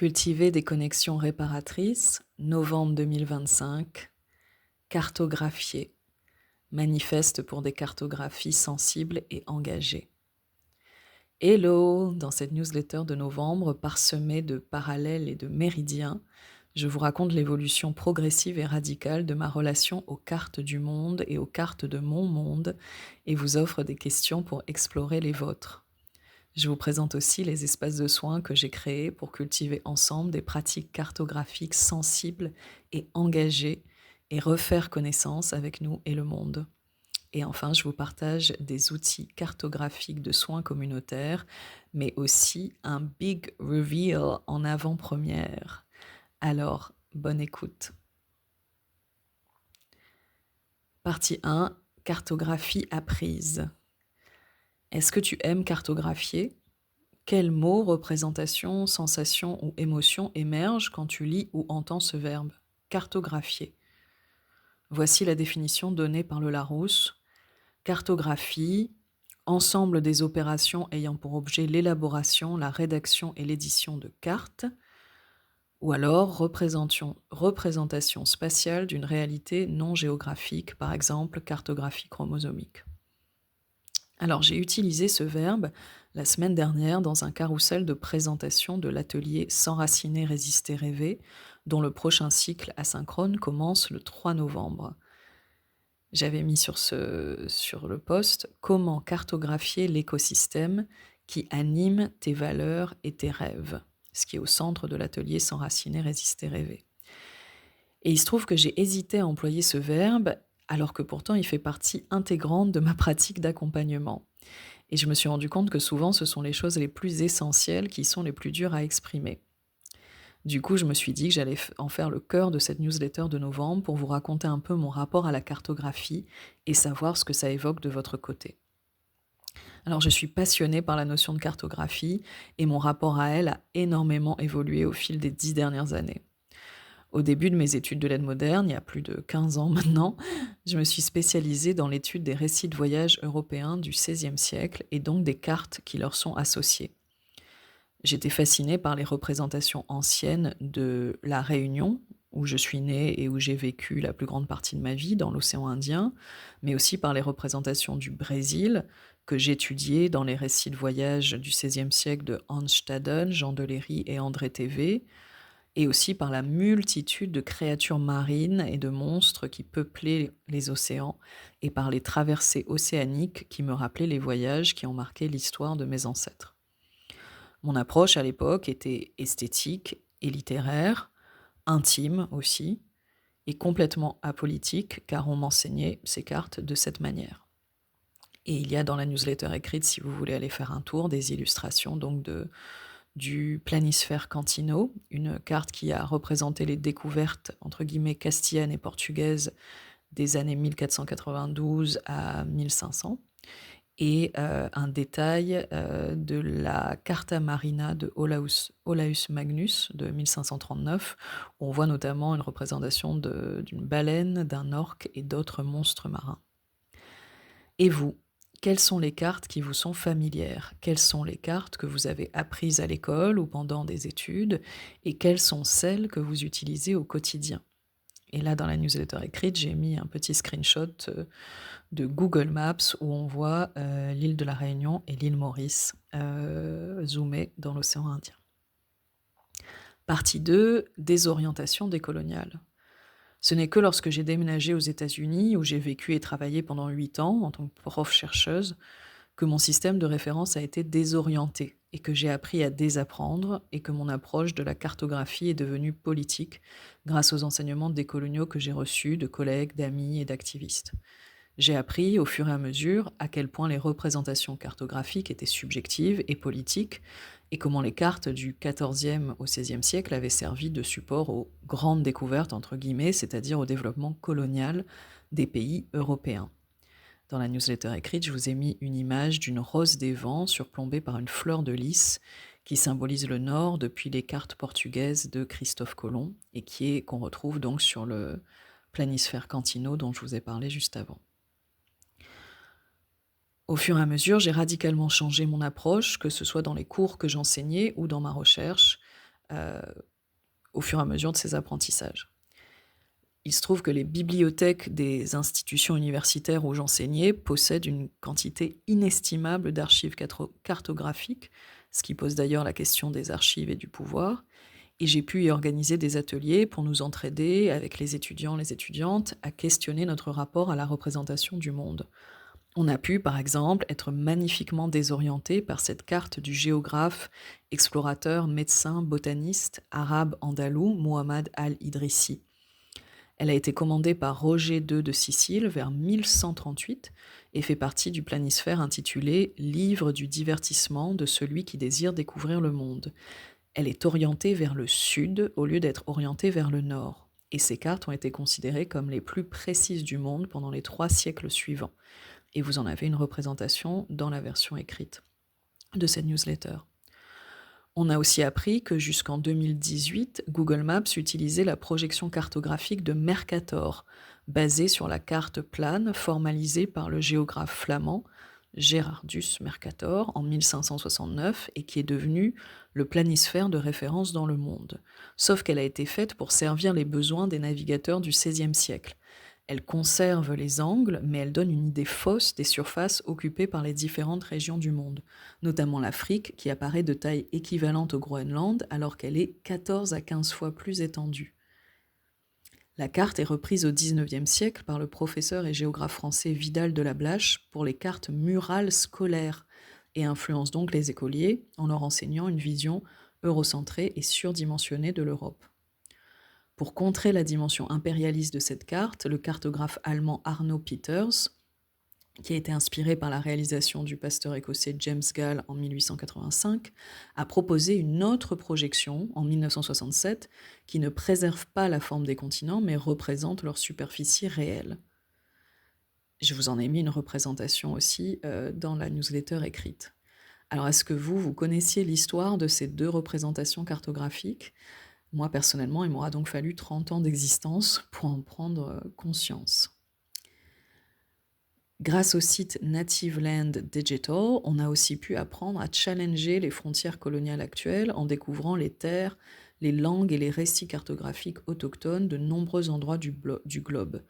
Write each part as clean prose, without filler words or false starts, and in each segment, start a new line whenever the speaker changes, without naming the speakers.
Cultiver des connexions réparatrices, novembre 2025. Cartographier, manifeste pour des cartographies sensibles et engagées. Hello! Dans cette newsletter de novembre, parsemée de parallèles et de méridiens, je vous raconte l'évolution progressive et radicale de ma relation aux cartes du monde et aux cartes de mon monde et vous offre des questions pour explorer les vôtres. Je vous présente aussi les espaces de soins que j'ai créés pour cultiver ensemble des pratiques cartographiques sensibles et engagées et refaire connaissance avec nous et le monde. Et enfin, je vous partage des outils cartographiques de soins communautaires, mais aussi un big reveal en avant-première. Alors, bonne écoute. Partie 1, cartographie apprise. Est-ce que tu aimes cartographier ? Quels mots, représentations, sensations ou émotions émergent quand tu lis ou entends ce verbe ? Cartographier. Voici la définition donnée par le Larousse. Cartographie, ensemble des opérations ayant pour objet l'élaboration, la rédaction et l'édition de cartes, ou alors représentation spatiale d'une réalité non géographique, par exemple cartographie chromosomique. Alors j'ai utilisé ce verbe la semaine dernière dans un carrousel de présentation de l'atelier S'enraciner, résister, rêver, dont le prochain cycle asynchrone commence le 3 novembre. J'avais mis sur le post comment cartographier l'écosystème qui anime tes valeurs et tes rêves, ce qui est au centre de l'atelier S'enraciner, résister, rêver. Et il se trouve que j'ai hésité à employer ce verbe alors que pourtant il fait partie intégrante de ma pratique d'accompagnement. Et je me suis rendu compte que souvent ce sont les choses les plus essentielles qui sont les plus dures à exprimer. Du coup, je me suis dit que j'allais en faire le cœur de cette newsletter de novembre pour vous raconter un peu mon rapport à la cartographie et savoir ce que ça évoque de votre côté. Alors, je suis passionnée par la notion de cartographie et mon rapport à elle a énormément évolué au fil des 10 dernières années. Au début de mes études de l'aide moderne, il y a plus de 15 ans maintenant, je me suis spécialisée dans l'étude des récits de voyage européens du XVIe siècle et donc des cartes qui leur sont associées. J'étais fascinée par les représentations anciennes de La Réunion, où je suis née et où j'ai vécu la plus grande partie de ma vie, dans l'océan Indien, mais aussi par les représentations du Brésil, que j'étudiais dans les récits de voyage du XVIe siècle de Hans Staden, Jean Deléry et André Tévé, et aussi par la multitude de créatures marines et de monstres qui peuplaient les océans, et par les traversées océaniques qui me rappelaient les voyages qui ont marqué l'histoire de mes ancêtres. Mon approche à l'époque était esthétique et littéraire, intime aussi, et complètement apolitique, car on m'enseignait ces cartes de cette manière. Et il y a dans la newsletter écrite, si vous voulez aller faire un tour, des illustrations donc du planisphère Cantino, une carte qui a représenté les découvertes entre guillemets castillanes et portugaises des années 1492 à 1500, et un détail de la Carta Marina de Olaus Magnus de 1539, où on voit notamment une représentation d'une baleine, d'un orque et d'autres monstres marins. Et vous, quelles sont les cartes qui vous sont familières ? Quelles sont les cartes que vous avez apprises à l'école ou pendant des études ? Et quelles sont celles que vous utilisez au quotidien ? Et là, dans la newsletter écrite, j'ai mis un petit screenshot de Google Maps où on voit l'île de la Réunion et l'île Maurice zoomées dans l'océan Indien. Partie 2, désorientation décoloniale. Ce n'est que lorsque j'ai déménagé aux États-Unis, où j'ai vécu et travaillé pendant 8 ans en tant que prof-chercheuse, que mon système de référence a été désorienté et que j'ai appris à désapprendre et que mon approche de la cartographie est devenue politique grâce aux enseignements décoloniaux que j'ai reçus de collègues, d'amis et d'activistes. J'ai appris au fur et à mesure à quel point les représentations cartographiques étaient subjectives et politiques et comment les cartes du XIVe au XVIe siècle avaient servi de support aux grandes découvertes, entre guillemets, c'est-à-dire au développement colonial des pays européens. Dans la newsletter écrite, je vous ai mis une image d'une rose des vents surplombée par une fleur de lys qui symbolise le nord depuis les cartes portugaises de Christophe Colomb et qu'on retrouve donc sur le planisphère Cantino dont je vous ai parlé juste avant. Au fur et à mesure, j'ai radicalement changé mon approche, que ce soit dans les cours que j'enseignais ou dans ma recherche. au fur et à mesure de ses apprentissages. Il se trouve que les bibliothèques des institutions universitaires où j'enseignais possèdent une quantité inestimable d'archives cartographiques, ce qui pose d'ailleurs la question des archives et du pouvoir. Et j'ai pu y organiser des ateliers pour nous entraider avec les étudiants, les étudiantes, à questionner notre rapport à la représentation du monde. On a pu, par exemple, être magnifiquement désorienté par cette carte du géographe, explorateur, médecin, botaniste arabe andalou Mohammad al-Idrissi. Elle a été commandée par Roger II de Sicile vers 1138 et fait partie du planisphère intitulé Livre du divertissement de celui qui désire découvrir le monde. Elle est orientée vers le sud au lieu d'être orientée vers le nord. Et ces cartes ont été considérées comme les plus précises du monde pendant les 3 siècles suivants. Et vous en avez une représentation dans la version écrite de cette newsletter. On a aussi appris que jusqu'en 2018, Google Maps utilisait la projection cartographique de Mercator, basée sur la carte plane formalisée par le géographe flamand Gerardus Mercator en 1569 et qui est devenue le planisphère de référence dans le monde. Sauf qu'elle a été faite pour servir les besoins des navigateurs du XVIe siècle. Elle conserve les angles, mais elle donne une idée fausse des surfaces occupées par les différentes régions du monde, notamment l'Afrique, qui apparaît de taille équivalente au Groenland, alors qu'elle est 14 à 15 fois plus étendue. La carte est reprise au XIXe siècle par le professeur et géographe français Vidal de la Blache pour les cartes murales scolaires et influence donc les écoliers en leur enseignant une vision eurocentrée et surdimensionnée de l'Europe. Pour contrer la dimension impérialiste de cette carte, le cartographe allemand Arno Peters, qui a été inspiré par la réalisation du pasteur écossais James Gall en 1885, a proposé une autre projection en 1967 qui ne préserve pas la forme des continents mais représente leur superficie réelle. Je vous en ai mis une représentation aussi dans la newsletter écrite. Alors est-ce que vous connaissiez l'histoire de ces 2 représentations cartographiques ? Moi, personnellement, il m'aura donc fallu 30 ans d'existence pour en prendre conscience. Grâce au site Native Land Digital, on a aussi pu apprendre à challenger les frontières coloniales actuelles en découvrant les terres, les langues et les récits cartographiques autochtones de nombreux endroits du globe.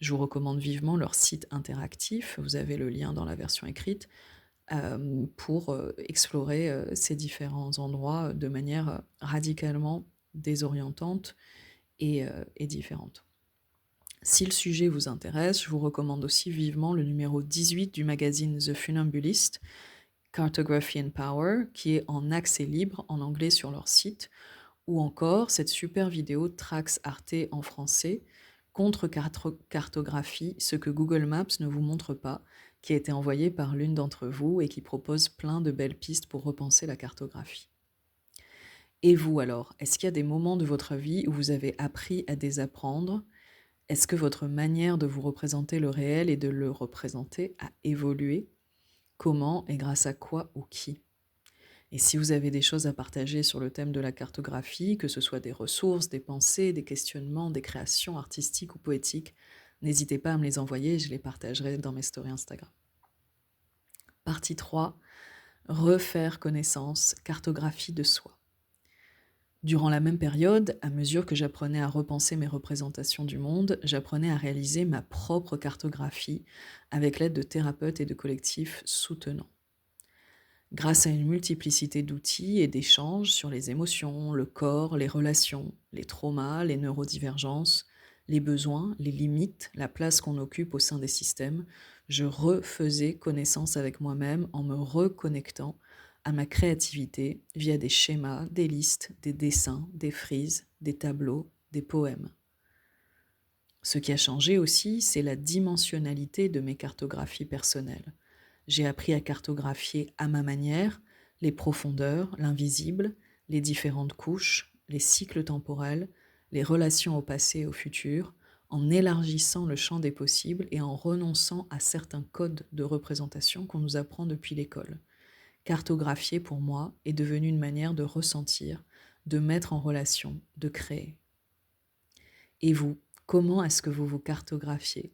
Je vous recommande vivement leur site interactif, vous avez le lien dans la version écrite, pour explorer ces différents endroits de manière radicalement désorientante et différente. Si le sujet vous intéresse, je vous recommande aussi vivement le numéro 18 du magazine The Funambulist, Cartography and Power, qui est en accès libre en anglais sur leur site, ou encore cette super vidéo Trax Arte en français, Contre-cartographie, ce que Google Maps ne vous montre pas, qui a été envoyée par l'une d'entre vous et qui propose plein de belles pistes pour repenser la cartographie. Et vous alors, est-ce qu'il y a des moments de votre vie où vous avez appris à désapprendre ? Est-ce que votre manière de vous représenter le réel et de le représenter a évolué ? Comment et grâce à quoi ou qui ? Et si vous avez des choses à partager sur le thème de la cartographie, que ce soit des ressources, des pensées, des questionnements, des créations artistiques ou poétiques, n'hésitez pas à me les envoyer, je les partagerai dans mes stories Instagram. Partie 3, refaire connaissance, cartographie de soi. Durant la même période, à mesure que j'apprenais à repenser mes représentations du monde, j'apprenais à réaliser ma propre cartographie avec l'aide de thérapeutes et de collectifs soutenants. Grâce à une multiplicité d'outils et d'échanges sur les émotions, le corps, les relations, les traumas, les neurodivergences, les besoins, les limites, la place qu'on occupe au sein des systèmes, je refaisais connaissance avec moi-même en me reconnectant à ma créativité via des schémas, des listes, des dessins, des frises, des tableaux, des poèmes. Ce qui a changé aussi, c'est la dimensionnalité de mes cartographies personnelles. J'ai appris à cartographier à ma manière les profondeurs, l'invisible, les différentes couches, les cycles temporels, les relations au passé et au futur, en élargissant le champ des possibles et en renonçant à certains codes de représentation qu'on nous apprend depuis l'école. Cartographier, pour moi, est devenu une manière de ressentir, de mettre en relation, de créer. Et vous, comment est-ce que vous vous cartographiez ?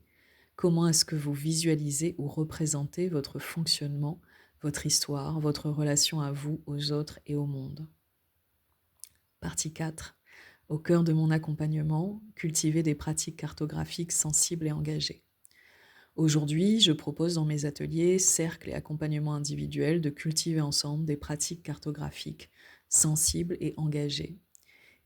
Comment est-ce que vous visualisez ou représentez votre fonctionnement, votre histoire, votre relation à vous, aux autres et au monde ? Partie 4. Au cœur de mon accompagnement, cultiver des pratiques cartographiques sensibles et engagées. Aujourd'hui, je propose dans mes ateliers, cercles et accompagnements individuels de cultiver ensemble des pratiques cartographiques sensibles et engagées.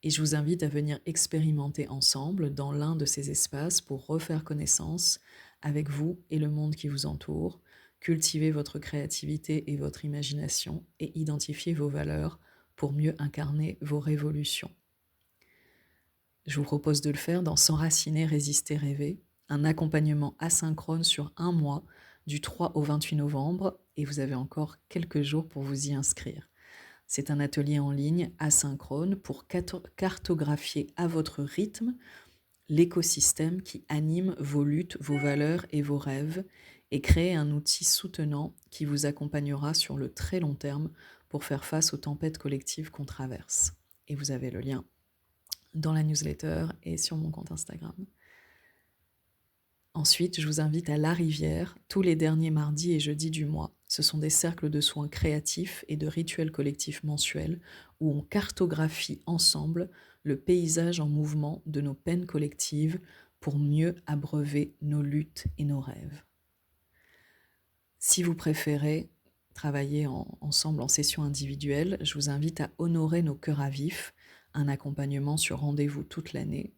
Et je vous invite à venir expérimenter ensemble dans l'un de ces espaces pour refaire connaissance avec vous et le monde qui vous entoure, cultiver votre créativité et votre imagination et identifier vos valeurs pour mieux incarner vos révolutions. Je vous propose de le faire dans S'enraciner, résister, rêver, un accompagnement asynchrone sur un mois, du 3 au 28 novembre, et vous avez encore quelques jours pour vous y inscrire. C'est un atelier en ligne asynchrone pour cartographier à votre rythme l'écosystème qui anime vos luttes, vos valeurs et vos rêves, et créer un outil soutenant qui vous accompagnera sur le très long terme pour faire face aux tempêtes collectives qu'on traverse. Et vous avez le lien dans la newsletter et sur mon compte Instagram. Ensuite, je vous invite à La Rivière, tous les derniers mardis et jeudis du mois. Ce sont des cercles de soins créatifs et de rituels collectifs mensuels où on cartographie ensemble le paysage en mouvement de nos peines collectives pour mieux abreuver nos luttes et nos rêves. Si vous préférez travailler ensemble en session individuelle, je vous invite à honorer nos cœurs à vif, un accompagnement sur rendez-vous toute l'année,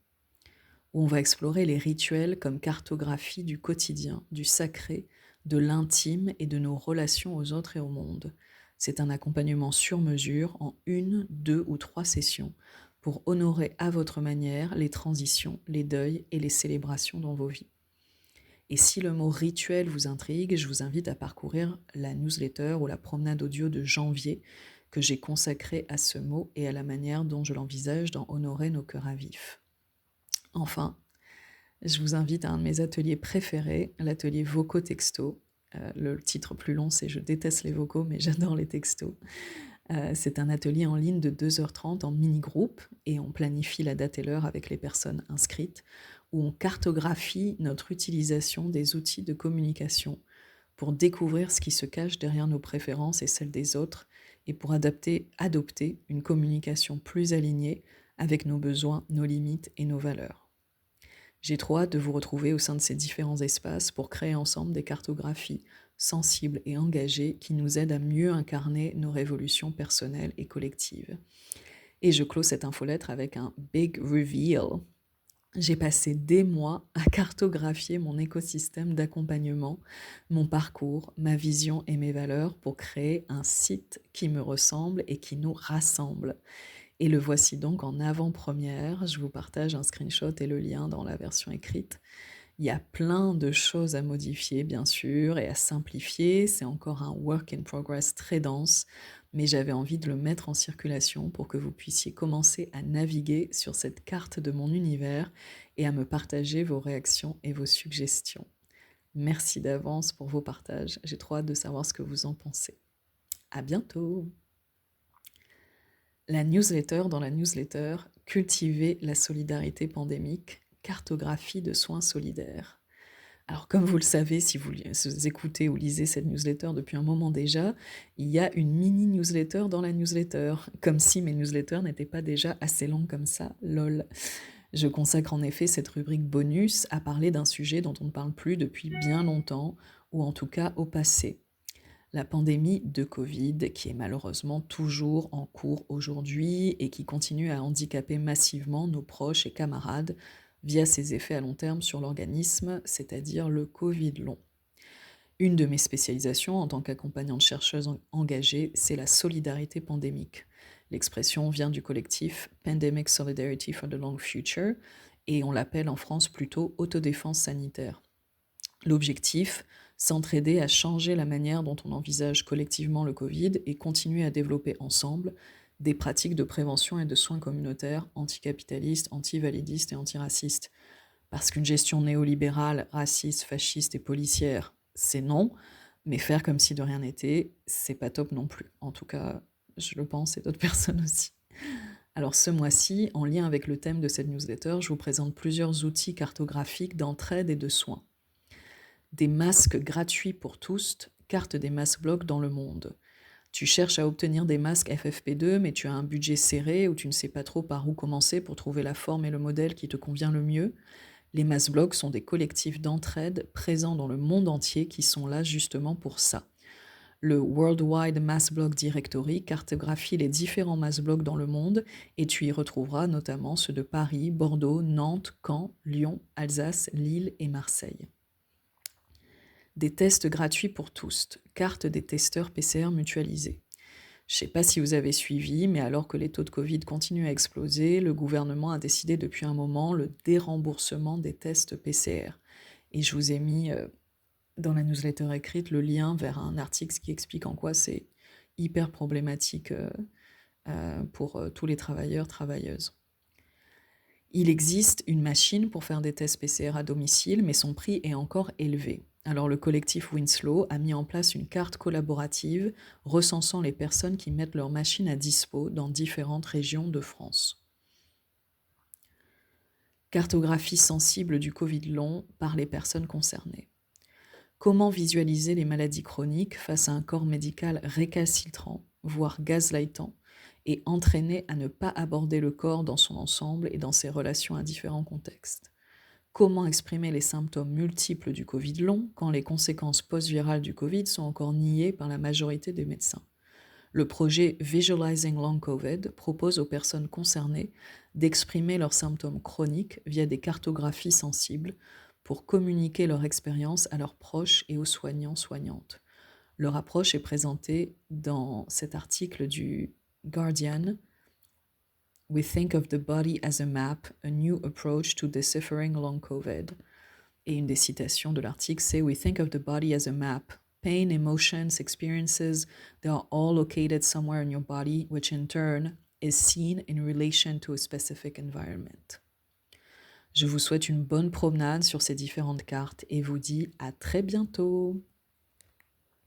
où on va explorer les rituels comme cartographie du quotidien, du sacré, de l'intime et de nos relations aux autres et au monde. C'est un accompagnement sur mesure en 1, 2 ou 3 sessions pour honorer à votre manière les transitions, les deuils et les célébrations dans vos vies. Et si le mot rituel vous intrigue, je vous invite à parcourir la newsletter ou la promenade audio de janvier que j'ai consacrée à ce mot et à la manière dont je l'envisage dans Honorer nos cœurs à vif. Enfin, je vous invite à un de mes ateliers préférés, l'atelier vocaux-texto. Le titre plus long, c'est « Je déteste les vocaux, mais j'adore les textos ». C'est un atelier en ligne de 2h30 en mini-groupe et on planifie la date et l'heure avec les personnes inscrites, où on cartographie notre utilisation des outils de communication pour découvrir ce qui se cache derrière nos préférences et celles des autres et pour adopter une communication plus alignée avec nos besoins, nos limites et nos valeurs. J'ai trop hâte de vous retrouver au sein de ces différents espaces pour créer ensemble des cartographies sensibles et engagées qui nous aident à mieux incarner nos révolutions personnelles et collectives. Et je clôt cette infolettre avec un big reveal. J'ai passé des mois à cartographier mon écosystème d'accompagnement, mon parcours, ma vision et mes valeurs pour créer un site qui me ressemble et qui nous rassemble. Et le voici donc en avant-première. Je vous partage un screenshot et le lien dans la version écrite. Il y a plein de choses à modifier, bien sûr, et à simplifier. C'est encore un work in progress très dense, mais j'avais envie de le mettre en circulation pour que vous puissiez commencer à naviguer sur cette carte de mon univers et à me partager vos réactions et vos suggestions. Merci d'avance pour vos partages. J'ai trop hâte de savoir ce que vous en pensez. À bientôt! La newsletter dans la newsletter, cultiver la solidarité pandémique, cartographie de soins solidaires. Alors comme vous le savez, si vous écoutez ou lisez cette newsletter depuis un moment déjà, il y a une mini-newsletter dans la newsletter, comme si mes newsletters n'étaient pas déjà assez longues comme ça, lol. Je consacre en effet cette rubrique bonus à parler d'un sujet dont on ne parle plus depuis bien longtemps, ou en tout cas au passé. La pandémie de Covid, qui est malheureusement toujours en cours aujourd'hui et qui continue à handicaper massivement nos proches et camarades via ses effets à long terme sur l'organisme, c'est-à-dire le Covid long. Une de mes spécialisations en tant qu'accompagnante chercheuse engagée, c'est la solidarité pandémique. L'expression vient du collectif Pandemic Solidarity for the Long Future et on l'appelle en France plutôt autodéfense sanitaire. L'objectif, s'entraider à changer la manière dont on envisage collectivement le Covid et continuer à développer ensemble des pratiques de prévention et de soins communautaires anticapitalistes, antivalidistes et antiracistes. Parce qu'une gestion néolibérale, raciste, fasciste et policière, c'est non, mais faire comme si de rien n'était, c'est pas top non plus. En tout cas, je le pense et d'autres personnes aussi. Alors ce mois-ci, en lien avec le thème de cette newsletter, je vous présente plusieurs outils cartographiques d'entraide et de soins. Des masques gratuits pour tous, carte des mass blocs dans le monde. Tu cherches à obtenir des masques FFP2, mais tu as un budget serré ou tu ne sais pas trop par où commencer pour trouver la forme et le modèle qui te convient le mieux. Les mass-blogs sont des collectifs d'entraide présents dans le monde entier qui sont là justement pour ça. Le Worldwide Mass Blog Directory cartographie les différents mass blogs dans le monde et tu y retrouveras notamment ceux de Paris, Bordeaux, Nantes, Caen, Lyon, Alsace, Lille et Marseille. Des tests gratuits pour tous, carte des testeurs PCR mutualisés. Je ne sais pas si vous avez suivi, mais alors que les taux de Covid continuent à exploser, le gouvernement a décidé depuis un moment le déremboursement des tests PCR. Et je vous ai mis dans la newsletter écrite le lien vers un article qui explique en quoi c'est hyper problématique pour tous les travailleurs, travailleuses. Il existe une machine pour faire des tests PCR à domicile, mais son prix est encore élevé. Alors le collectif Winslow a mis en place une carte collaborative recensant les personnes qui mettent leur machine à dispo dans différentes régions de France. Cartographie sensible du Covid long par les personnes concernées. Comment visualiser les maladies chroniques face à un corps médical récalcitrant, voire gazlightant, et entraîné à ne pas aborder le corps dans son ensemble et dans ses relations à différents contextes. Comment exprimer les symptômes multiples du Covid long quand les conséquences post-virales du Covid sont encore niées par la majorité des médecins. Le projet Visualizing Long COVID propose aux personnes concernées d'exprimer leurs symptômes chroniques via des cartographies sensibles pour communiquer leur expérience à leurs proches et aux soignants-soignantes. Leur approche est présentée dans cet article du Guardian. We think of the body as a map, a new approach to deciphering long COVID. Et une des citations de l'article, c'est We think of the body as a map. Pain, emotions, experiences, they are all located somewhere in your body, which in turn is seen in relation to a specific environment. Je vous souhaite une bonne promenade sur ces différentes cartes et vous dis à très bientôt.